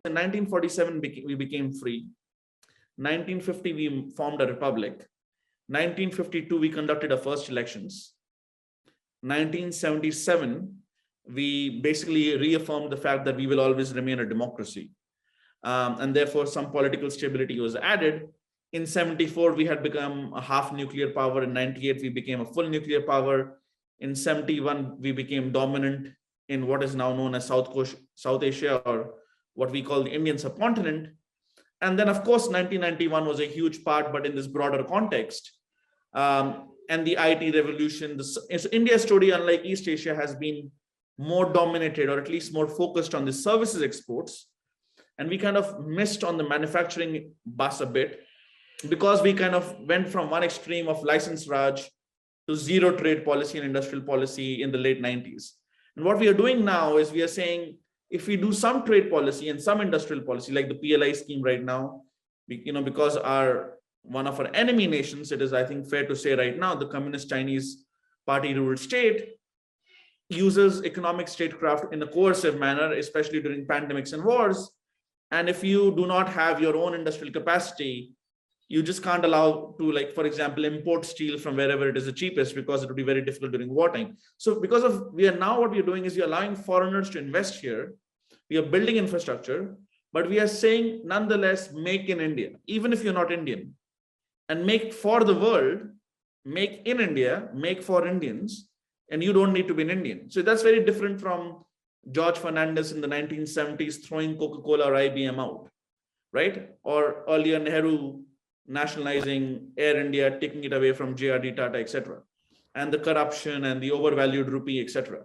in 1947, we became free. 1950, we formed a republic. 1952, we conducted our first elections. 1977, we basically reaffirmed the fact that we will always remain a democracy. And therefore, some political stability was added. In 74, we had become a half nuclear power. In 98, we became a full nuclear power. In 71, we became dominant in what is now known as South Asia, or what we call the Indian subcontinent. And then, of course, 1991 was a huge part, but in this broader context. And the IT revolution, India's story, unlike East Asia, has been more dominated, or at least more focused on the services exports. And we kind of missed on the manufacturing bus a bit, because we kind of went from one extreme of license Raj to zero trade policy and industrial policy in the late 90s. And what we are doing now is we are saying, if we do some trade policy and some industrial policy, like the PLI scheme right now, because one of our enemy nations, it is, I think, fair to say right now, the Communist Chinese Party ruled state uses economic statecraft in a coercive manner, especially during pandemics and wars. And if you do not have your own industrial capacity, you just can't allow to, like, for example, import steel from wherever it is the cheapest, because it would be very difficult during wartime. So what we are doing is we are allowing foreigners to invest here. We are building infrastructure, but we are saying, nonetheless, make in India, even if you're not Indian, and make for the world, make in India, make for Indians, and you don't need to be an Indian. So that's very different from George Fernandez in the 1970s throwing Coca-Cola or IBM out, right? Or earlier Nehru nationalizing Air India, taking it away from JRD Tata, etc., and the corruption and the overvalued rupee, etc.